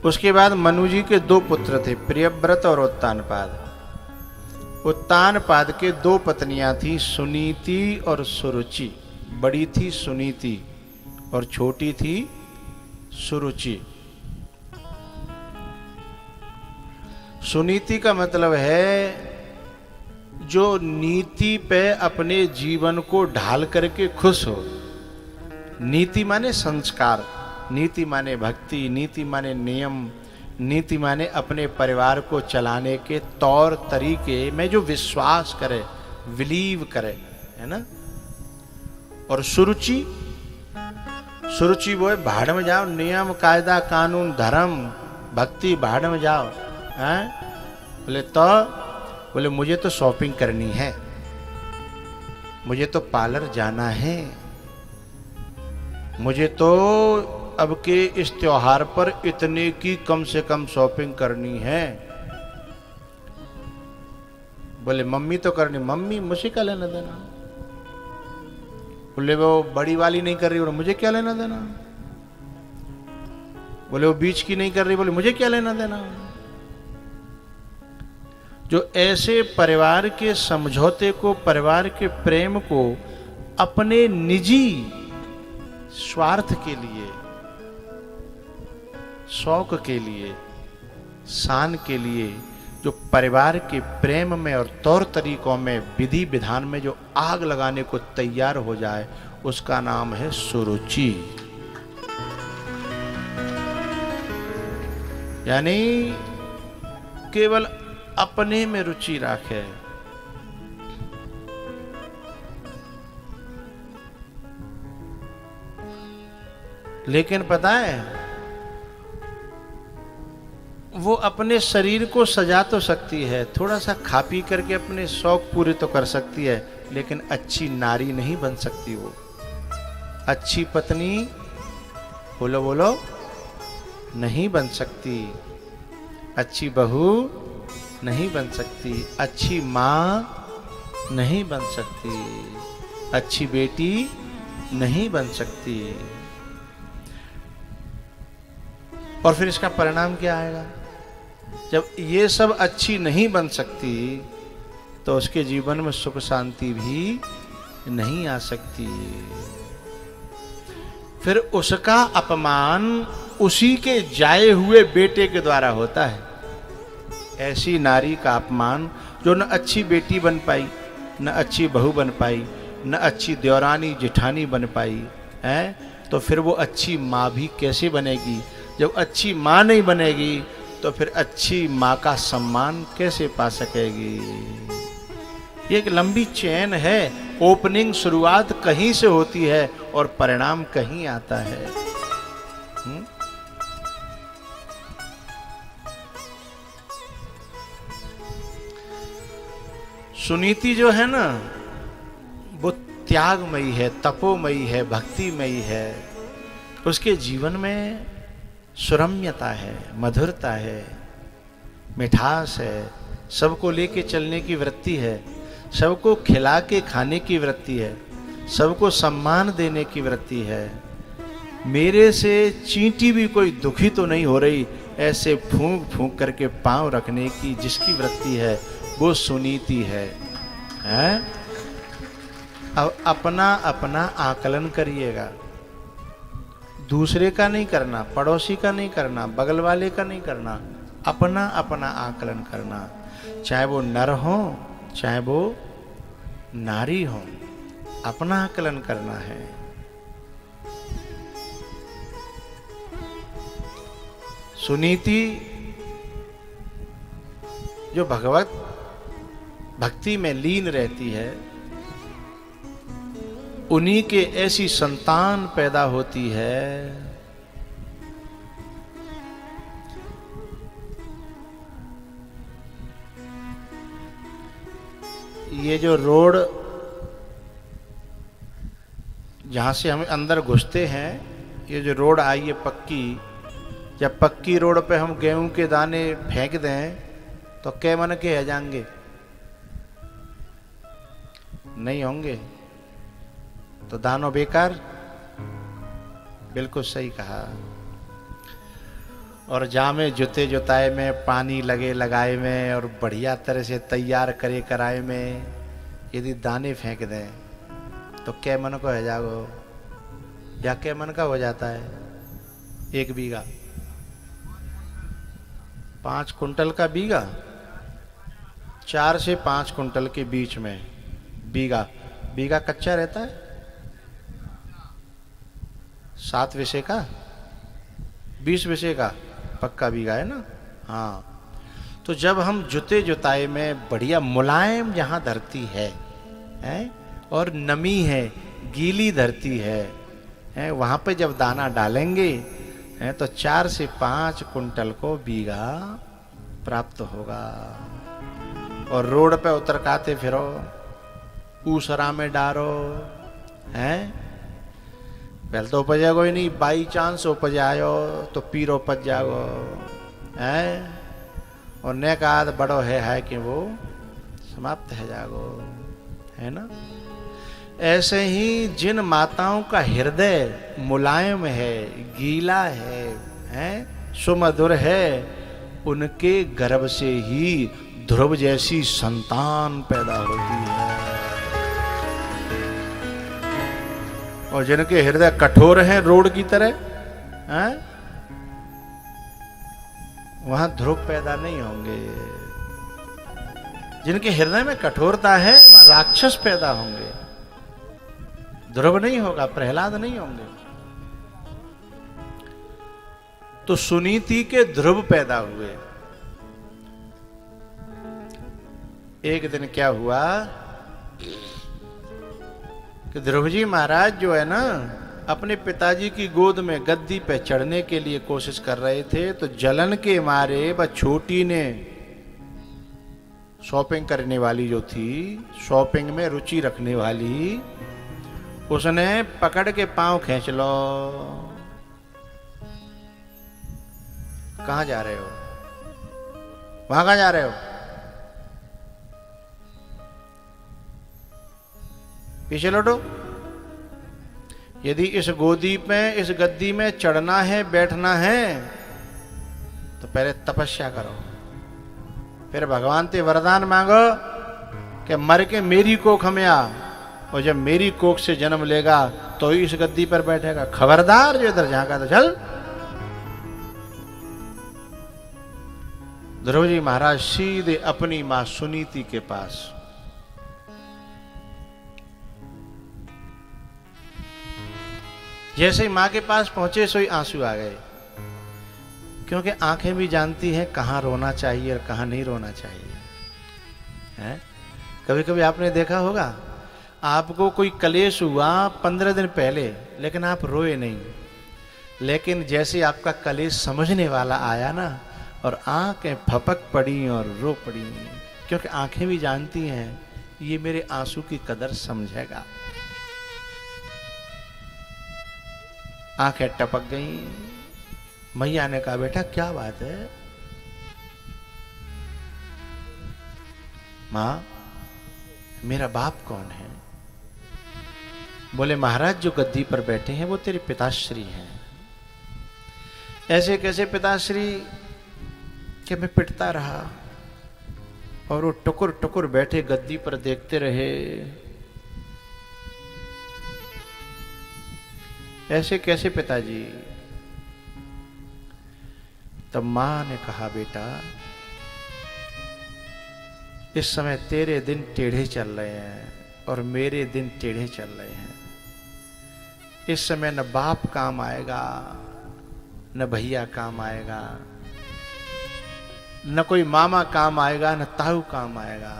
उसके बाद मनु जी के दो पुत्र थे, प्रियव्रत और उत्तानपाद। उत्तानपाद के दो पत्नियां थी, सुनीति और सुरुचि। बड़ी थी सुनीति और छोटी थी सुरुचि। सुनीति का मतलब है जो नीति पे अपने जीवन को ढाल करके खुश हो। नीति माने संस्कार, नीति माने भक्ति, नीति माने नियम, नीति माने अपने परिवार को चलाने के तौर तरीके में जो विश्वास करे, बिलीव करे, है ना। और सुरुचि, सुरुचि वो है भाड़ में जाओ, नियम कायदा कानून धर्म भक्ति भाड़ में जाओ। हैं बोले मुझे तो शॉपिंग करनी है, मुझे तो पार्लर जाना है, मुझे तो अब के इस त्योहार पर इतने की कम से कम शॉपिंग करनी है। बोले मम्मी तो करनी, मम्मी मुझे क्या लेना देना। बोले वो बड़ी वाली नहीं कर रही, बोले मुझे क्या लेना देना। बोले वो बीच की नहीं कर रही, बोले मुझे क्या लेना देना। जो ऐसे परिवार के समझौते को, परिवार के प्रेम को अपने निजी स्वार्थ के लिए, शौक के लिए, शान के लिए, जो परिवार के प्रेम में और तौर तरीकों में, विधि विधान में जो आग लगाने को तैयार हो जाए, उसका नाम है सुरुचि। यानी केवल अपने में रुचि रखे। लेकिन पता है वो अपने शरीर को सजा तो सकती है, थोड़ा सा खा पी करके अपने शौक पूरे तो कर सकती है, लेकिन अच्छी नारी नहीं बन सकती। वो अच्छी पत्नी बोलो बोलो नहीं बन सकती, अच्छी बहू नहीं बन सकती, अच्छी माँ नहीं बन सकती, अच्छी बेटी नहीं बन सकती। और फिर इसका परिणाम क्या आएगा? जब ये सब अच्छी नहीं बन सकती तो उसके जीवन में सुख शांति भी नहीं आ सकती। फिर उसका अपमान उसी के जाए हुए बेटे के द्वारा होता है। ऐसी नारी का अपमान जो न अच्छी बेटी बन पाई, न अच्छी बहू बन पाई, न अच्छी देवरानी जेठानी बन पाई है, तो फिर वो अच्छी माँ भी कैसे बनेगी? जब अच्छी माँ नहीं बनेगी तो फिर अच्छी माँ का सम्मान कैसे पा सकेगी? ये एक लंबी चेन है। ओपनिंग शुरुआत कहीं से होती है और परिणाम कहीं आता है। सुनीति जो है ना, वो त्यागमयी है, तपोमयी है, भक्तिमयी है। उसके जीवन में सुरम्यता है, मधुरता है, मिठास है, सबको लेके चलने की वृत्ति है, सबको खिला के खाने की वृत्ति है, सबको सम्मान देने की वृत्ति है। मेरे से चींटी भी कोई दुखी तो नहीं हो रही, ऐसे फूंक फूंक करके पांव रखने की जिसकी वृत्ति है वो सुनीति है। अब अपना अपना आकलन करिएगा, दूसरे का नहीं करना, पड़ोसी का नहीं करना, बगल वाले का नहीं करना, अपना अपना आकलन करना। चाहे वो नर हो चाहे वो नारी हो, अपना आकलन करना है। सुनीति जो भगवत भक्ति में लीन रहती है, उन्हीं के ऐसी संतान पैदा होती है ये जो रोड जहां से हम अंदर घुसते हैं, ये जो रोड आई है पक्की, जब पक्की रोड पे हम गेहूं के दाने फेंक दें तो कै मन के है जाएंगे? नहीं होंगे। तो दानों बेकार। बिल्कुल सही कहा। और जामे जुते जुताए में, पानी लगे लगाए में, और बढ़िया तरह से तैयार करे कराए में यदि दाने फेंक दें तो कै मन को है जागो, या कै मन का हो जाता है? 1 बीघा 5 कुंटल का बीघा, 4 से 5 कुंटल के बीच में बीघा। बीघा कच्चा रहता है, 7 विषय का, 20 विषय का पक्का बीघा है ना। हाँ, तो जब हम जुते जुताए में बढ़िया मुलायम जहां धरती है और नमी है, गीली धरती है, वहां पे जब दाना डालेंगे तो 4 से 5 कुंटल को बीघा प्राप्त होगा। और रोड पे उतरकाते फिरो, ऊसरा में डारो, पहले तो उपजेगो ही नहीं, बाई चांस उपज आयो तो पीर उपज जागो, और नेकाद बड़ो है कि वो समाप्त है जागो, है ना। ऐसे ही जिन माताओं का हृदय मुलायम है, गीला है, सुमधुर है, उनके गर्भ से ही ध्रुव जैसी संतान पैदा होती है। और जिनके हृदय कठोर हैं रोड की तरह, वहां ध्रुव पैदा नहीं होंगे। जिनके हृदय में कठोरता है वहां राक्षस पैदा होंगे, ध्रुव नहीं होगा, प्रहलाद नहीं होंगे। तो सुनीति के ध्रुव पैदा हुए। एक दिन क्या हुआ कि ध्रुव जी महाराज जो है ना, अपने पिताजी की गोद में गद्दी पे चढ़ने के लिए कोशिश कर रहे थे, तो जलन के मारे वह छोटी ने, शॉपिंग करने वाली जो थी, शॉपिंग में रुचि रखने वाली, उसने पकड़ के पांव खींच लो। कहां जा रहे हो? वहां कहां जा रहे हो? पीछे लौटो। यदि इस गोदी में, इस गद्दी में चढ़ना है, बैठना है, तो पहले तपस्या करो, फिर भगवान से वरदान मांगो कि मर के मेरी कोख में आ, और जब मेरी कोख से जन्म लेगा तो ही इस गद्दी पर बैठेगा। खबरदार जो इधर झांका तो चल। ध्रुव जी महाराज सीधे अपनी मां सुनीति के पास, जैसे ही मां के पास पहुंचे सो ही आंसू आ गए, क्योंकि आंखें भी जानती हैं कहां रोना चाहिए और कहां नहीं रोना चाहिए, है? कभी कभी आपने देखा होगा, आपको कोई कलेश हुआ 15 दिन पहले, लेकिन आप रोए नहीं, लेकिन जैसे आपका कलेश समझने वाला आया ना, और आंखें फपक पड़ी और रो पड़ी, क्योंकि आंखें भी जानती हैं ये मेरे आंसू की कदर समझेगा। आंखें टपक गई। मैया ने कहा, बेटा क्या बात है? मां, मेरा बाप कौन है? बोले, महाराज जो गद्दी पर बैठे हैं वो तेरे पिताश्री हैं। ऐसे कैसे पिताश्री? कि मैं पिटता रहा और वो टुकुर टुकुर बैठे गद्दी पर देखते रहे। ऐसे कैसे पिताजी? तब मां ने कहा, बेटा इस समय तेरे दिन टेढ़े चल रहे हैं और मेरे दिन टेढ़े चल रहे हैं। इस समय न बाप काम आएगा, न भैया काम आएगा, न कोई मामा काम आएगा, न ताऊ काम आएगा।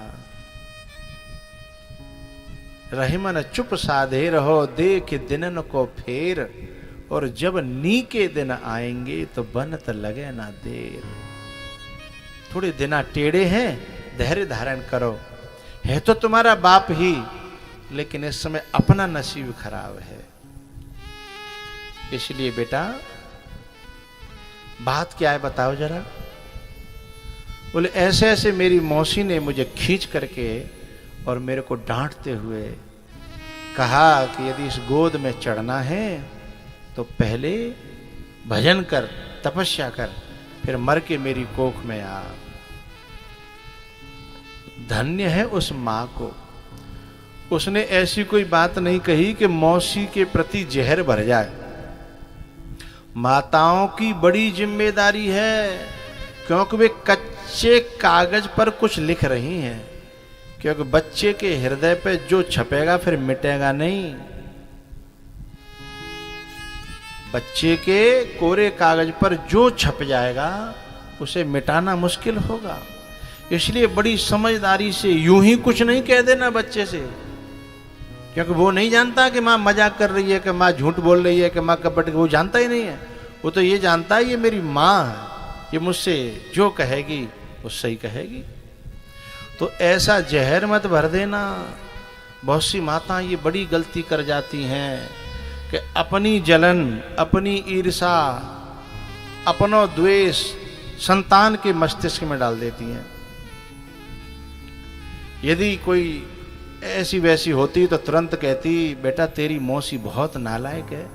रहीमन चुप साधे रहो, देख दिनन को फेर, और जब नी के दिन आएंगे तो बनत लगे ना देर। थोड़े दिना टेढ़े हैं, धैर्य धारण करो। है तो तुम्हारा बाप ही, लेकिन इस समय अपना नसीब खराब है। इसलिए बेटा बात क्या है बताओ जरा। बोले, ऐसे ऐसे मेरी मौसी ने मुझे खींच करके और मेरे को डांटते हुए कहा कि यदि इस गोद में चढ़ना है तो पहले भजन कर, तपस्या कर, फिर मर के मेरी कोख में आ। धन्य है उस मां को, उसने ऐसी कोई बात नहीं कही कि मौसी के प्रति जहर भर जाए। माताओं की बड़ी जिम्मेदारी है, क्योंकि वे कच्चे कागज पर कुछ लिख रही हैं, क्योंकि बच्चे के हृदय पे जो छपेगा फिर मिटेगा नहीं। बच्चे के कोरे कागज पर जो छप जाएगा उसे मिटाना मुश्किल होगा। इसलिए बड़ी समझदारी से यूं ही कुछ नहीं कह देना बच्चे से, क्योंकि वो नहीं जानता कि माँ मजाक कर रही है, कि माँ झूठ बोल रही है, कि माँ कपट, वो जानता ही नहीं है। वो तो ये जानता है ये मेरी माँ है, ये मुझसे जो कहेगी वो सही कहेगी। तो ऐसा जहर मत भर देना। बहुत सी माता ये बड़ी गलती कर जाती हैं कि अपनी जलन, अपनी ईर्षा, अपनो द्वेष संतान के मस्तिष्क में डाल देती हैं। यदि कोई ऐसी वैसी होती तो तुरंत कहती, बेटा तेरी मौसी बहुत नालायक है,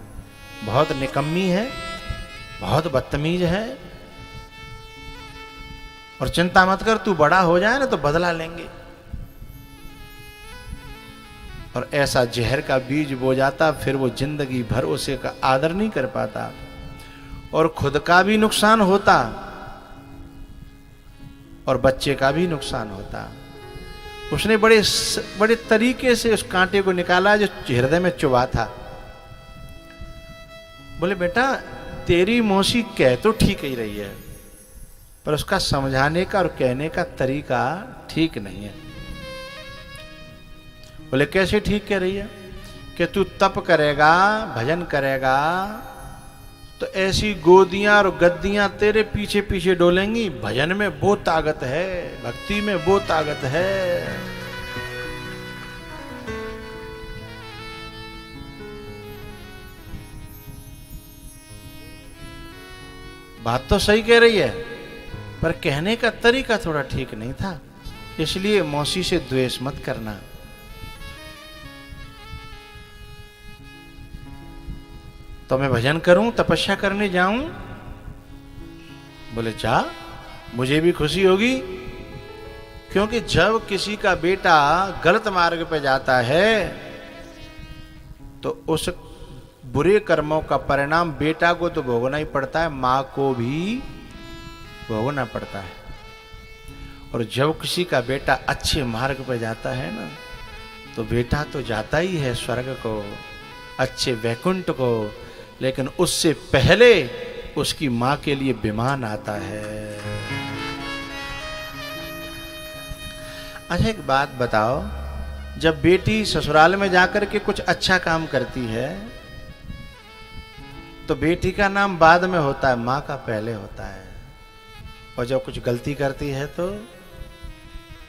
बहुत निकम्मी है, बहुत बदतमीज है, और चिंता मत कर, तू बड़ा हो जाए ना तो बदला लेंगे। और ऐसा जहर का बीज बो जाता, फिर वो जिंदगी भर उसे का आदर नहीं कर पाता, और खुद का भी नुकसान होता और बच्चे का भी नुकसान होता। उसने बड़े तरीके से उस कांटे को निकाला जो हृदय में चुभा था। बोले बेटा तेरी मौसी कह तो ठीक ही रही है, पर उसका समझाने का और कहने का तरीका ठीक नहीं है। बोले कैसे ठीक कह रही है? कि तू तप करेगा, भजन करेगा तो ऐसी गोदियां और गद्दियां तेरे पीछे पीछे डोलेंगी। भजन में वो ताकत है, भक्ति में वो ताकत है। बात तो सही कह रही है, पर कहने का तरीका थोड़ा ठीक नहीं था। इसलिए मौसी से द्वेष मत करना। तो मैं भजन करूं, तपस्या करने जाऊं? बोले जा, मुझे भी खुशी होगी, क्योंकि जब किसी का बेटा गलत मार्ग पे जाता है तो उस बुरे कर्मों का परिणाम बेटा को तो भोगना ही पड़ता है, मां को भी भोगना पड़ता है। और जब किसी का बेटा अच्छे मार्ग पे जाता है ना, तो बेटा तो जाता ही है स्वर्ग को, अच्छे वैकुंठ को, लेकिन उससे पहले उसकी मां के लिए विमान आता है। अच्छा एक बात बताओ, जब बेटी ससुराल में जाकर के कुछ अच्छा काम करती है तो बेटी का नाम बाद में होता है, मां का पहले होता है। और जब कुछ गलती करती है तो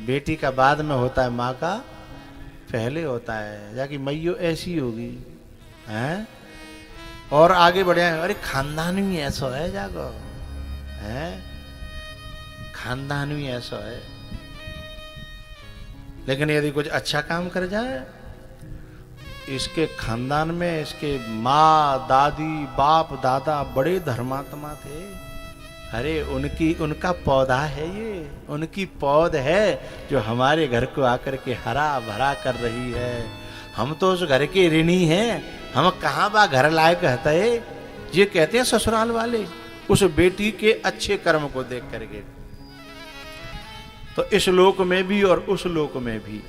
बेटी का बाद में होता है, मां का पहले होता है। जाकि मैयो ऐसी होगी हैं, और आगे बढ़े, अरे खानदान भी ऐसा है, जागो है, खानदान भी ऐसा है। लेकिन यदि कुछ अच्छा काम कर जाए, इसके खानदान में इसके माँ, दादी, बाप, दादा बड़े धर्मात्मा थे, अरे उनका पौधा है ये, उनकी पौध है जो हमारे घर को आकर के हरा भरा कर रही है। हम तो उस घर के ऋणी हैं, हम कहाँ बा घर लायक रहता है, ये कहते हैं ससुराल वाले उस बेटी के अच्छे कर्म को देख करके। तो इस लोक में भी और उस लोक में भी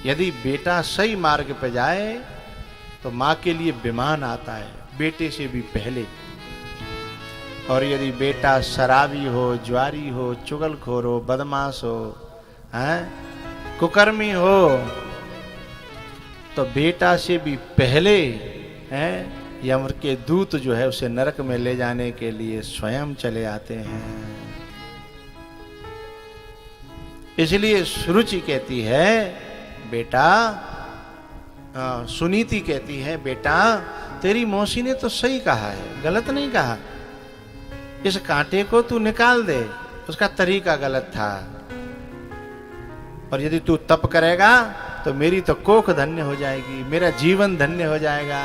यदि बेटा सही मार्ग पे जाए तो माँ के लिए विमान आता है, बेटे से भी पहले। और यदि बेटा शराबी हो, ज्वारी हो, चुगलखोर हो, बदमाश हो, हैं, कुकर्मी हो, तो बेटा से भी पहले हैं यम के दूत जो है उसे नरक में ले जाने के लिए स्वयं चले आते हैं। इसलिए सुरुचि कहती है बेटा, सुनीति कहती है बेटा तेरी मौसी ने तो सही कहा है, गलत नहीं कहा। इस कांटे को तू निकाल दे, उसका तरीका गलत था। और यदि तू तप करेगा तो मेरी तो कोख धन्य हो जाएगी, मेरा जीवन धन्य हो जाएगा,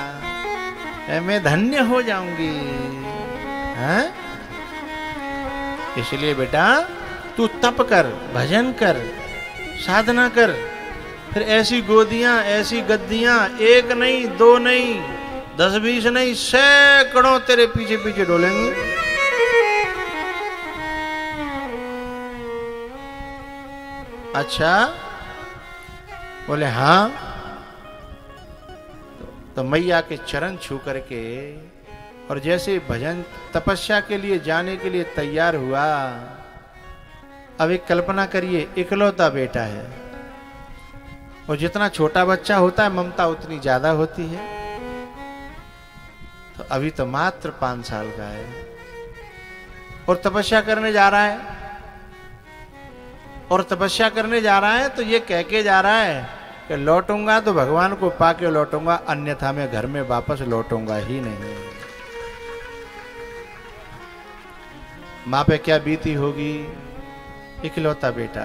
मैं धन्य हो जाऊंगी। हैं? इसलिए बेटा तू तप कर, भजन कर, साधना कर, फिर ऐसी गोदियां, ऐसी गद्दियां, एक नहीं, दो नहीं, 10-20 नहीं, सैकड़ों तेरे पीछे पीछे डोलेंगे। अच्छा, बोले हाँ। तो मैया के चरण छू करके और जैसे भजन तपस्या के लिए जाने के लिए तैयार हुआ। अब एक कल्पना करिए, इकलौता बेटा है और जितना छोटा बच्चा होता है ममता उतनी ज्यादा होती है। तो अभी तो मात्र 5 साल का है और तपस्या करने जा रहा है, और तपस्या करने जा रहा है तो ये कह के जा रहा है कि लौटूंगा तो भगवान को पाके लौटूंगा, अन्यथा मैं घर में वापस लौटूंगा ही नहीं। माँ पे क्या बीती होगी, इकलौता बेटा।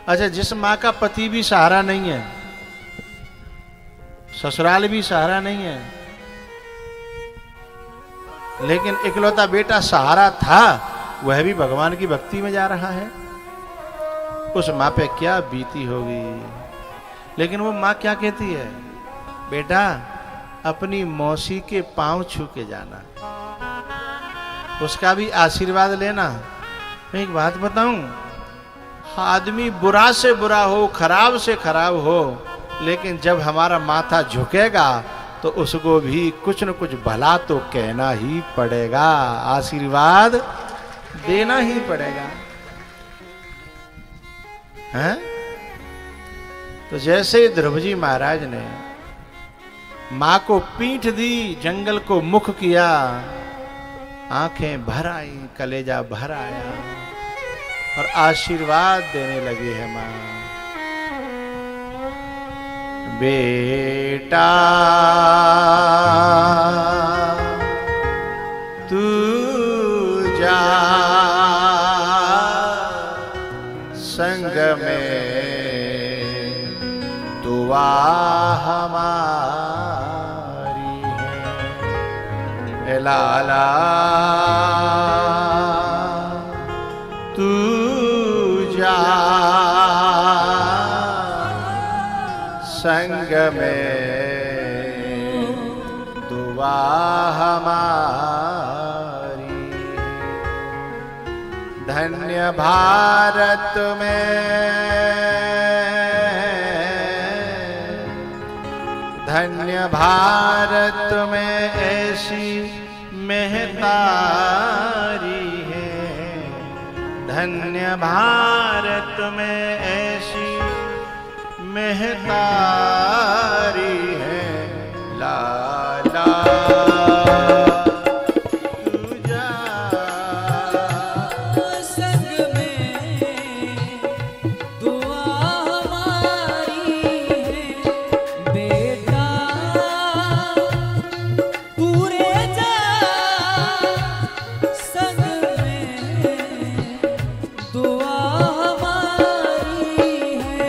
अच्छा, जिस माँ का पति भी सहारा नहीं है, ससुराल भी सहारा नहीं है, लेकिन इकलौता बेटा सहारा था, वह भी भगवान की भक्ति में जा रहा है, उस माँ पे क्या बीती होगी। लेकिन वो माँ क्या कहती है, बेटा अपनी मौसी के पांव छू के जाना, उसका भी आशीर्वाद लेना। मैं एक बात बताऊं, आदमी बुरा से बुरा हो, खराब से खराब हो, लेकिन जब हमारा माथा झुकेगा तो उसको भी कुछ न कुछ भला तो कहना ही पड़ेगा, आशीर्वाद देना ही पड़ेगा। हैं? तो जैसे ध्रुव जी महाराज ने मां को पीठ दी, जंगल को मुख किया, आंखें भर आई, कलेजा भर आया और आशीर्वाद देने लगी है मां। बेटा तू जा संग में, दुआ हमारी है। लाला तू जा संग में, दुआ हमारी। धन्य भारत में, धन्य भारत में ऐसी महतारी है, धन्य भारत में ऐसी महतारी है। लाला तू जा संग में, दुआ हमारी है। बेटा तू रे जा संग में, दुआ हमारी है।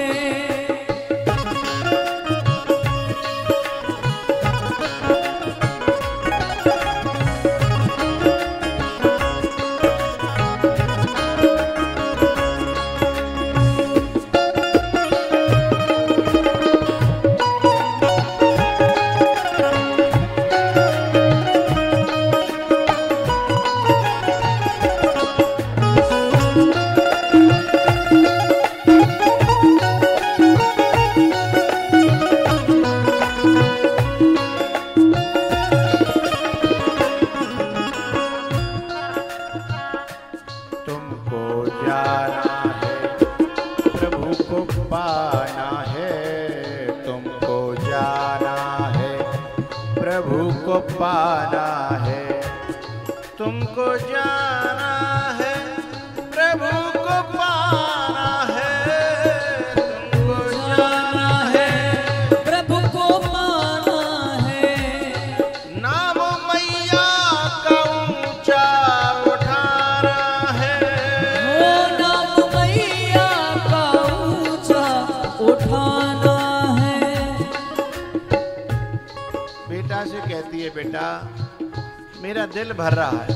तुमको जाना है, प्रभु को पाना है, तुमको जाना है, प्रभु को पाना है, तुमको जाना है, प्रभु को पाना है, तुमको जाना है, प्रभु को पाना है। नाम मैया का ऊंचा उठाना है। वो नाम मैया का ऊंचा उठाना है। बेटा से कहती है, बेटा मेरा दिल भर रहा है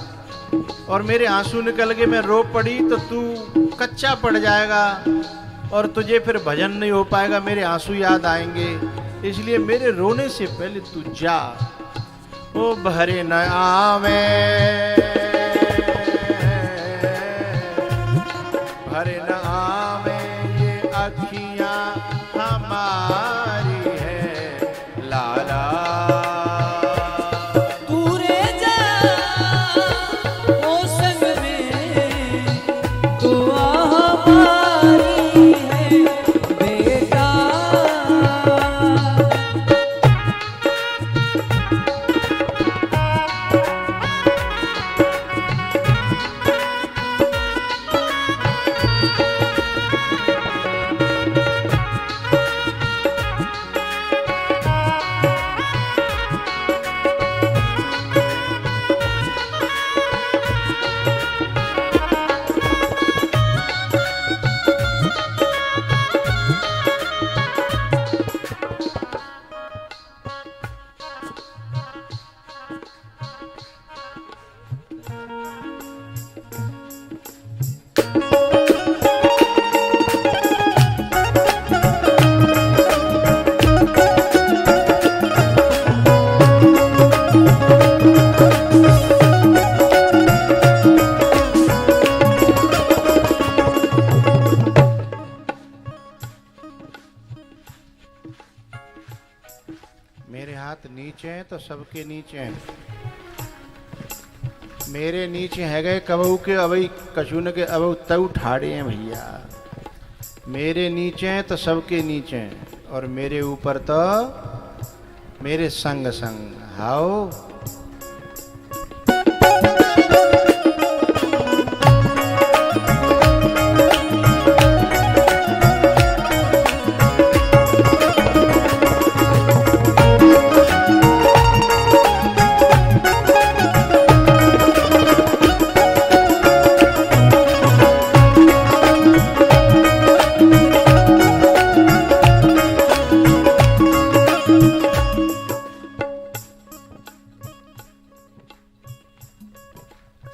और मेरे आंसू निकल के मैं रो पड़ी तो तू कच्चा पड़ जाएगा और तुझे फिर भजन नहीं हो पाएगा, मेरे आंसू याद आएंगे, इसलिए मेरे रोने से पहले तू जा। ओ भरे न आवे, भरे न आवे ये अखियां हमारी है लाला। तू रे जा ओ संग में, तू हमारी है बेटा। मेरे हाथ नीचे हैं तो सबके नीचे हैं, मेरे नीचे है गए कबहू के अबई कछुन के अब तऊ ठाड़े हैं भैया। मेरे नीचे हैं तो सबके नीचे हैं, और मेरे ऊपर तो मेरे संग संग हाओ।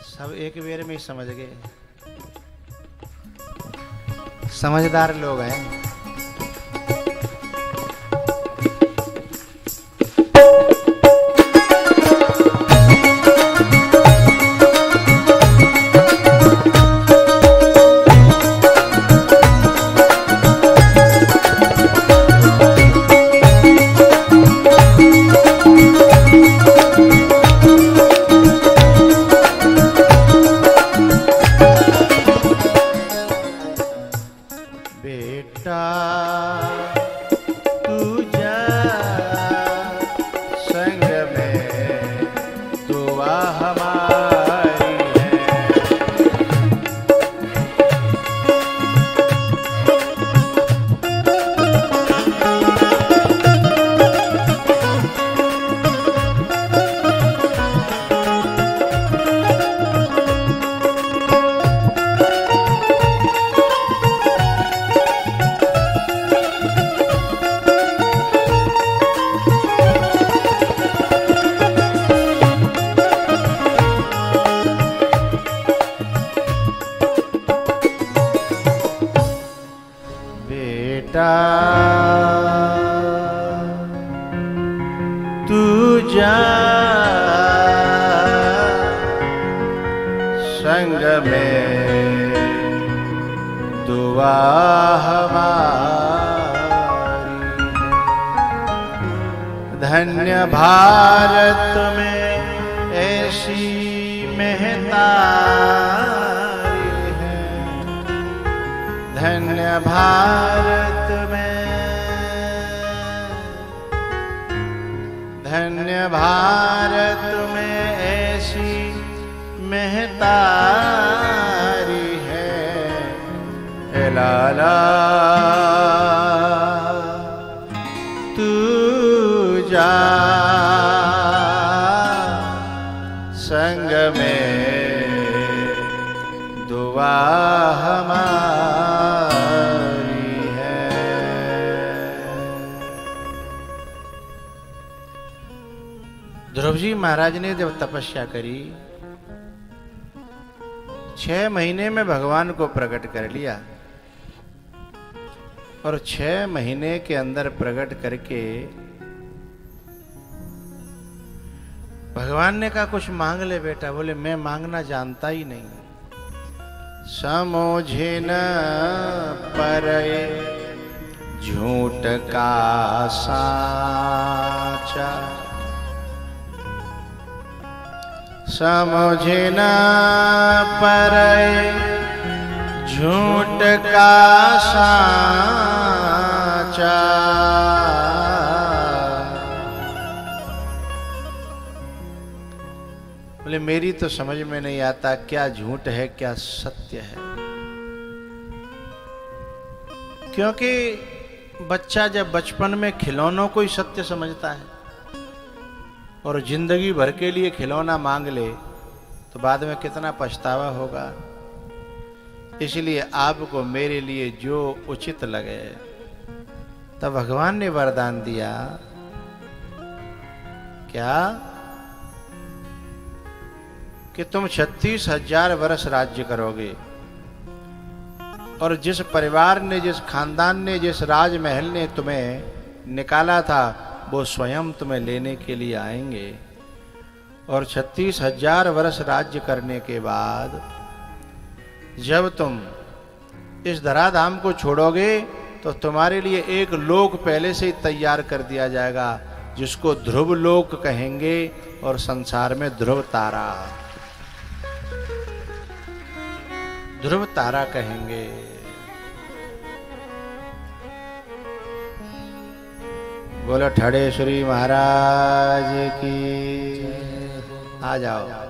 सब एक बेर में ही समझ गए, समझदार लोग हैं। बेटा तू जा संग में, दुआ हमारी है। बेटा तू जा संग में, दुआ हमारी है। धन्य भारत में ऐसी महतारी है, धन्य भारत में, धन्य भारत में ऐसी महतारी है ए लाला। तू जा संग में, दुआ हमारी है। ध्रुव जी महाराज ने जब तपस्या करी 6 महीने में भगवान को प्रकट कर लिया और 6 महीने के अंदर प्रकट करके भगवान ने कहा कुछ मांग ले बेटा। बोले मैं मांगना जानता ही नहीं। समझे न परए झूठ का साचा, समझे न परए झूठ का साचा। बोले मेरी तो समझ में नहीं आता क्या झूठ है क्या सत्य है, क्योंकि बच्चा जब बचपन में खिलौनों को ही सत्य समझता है और जिंदगी भर के लिए खिलौना मांग ले तो बाद में कितना पछतावा होगा। इसलिए आपको मेरे लिए जो उचित लगे। तब भगवान ने वरदान दिया क्या कि तुम 36,000 वर्ष राज्य करोगे और जिस परिवार ने, जिस खानदान ने, जिस राजमहल ने तुम्हें निकाला था वो स्वयं तुम्हें लेने के लिए आएंगे। और 36,000 वर्ष राज्य करने के बाद जब तुम इस धराधाम को छोड़ोगे तो तुम्हारे लिए एक लोक पहले से ही तैयार कर दिया जाएगा जिसको ध्रुव लोक कहेंगे और संसार में ध्रुव तारा, ध्रुव तारा कहेंगे। बोलो ठड़े श्री महाराज की। आ जाओ।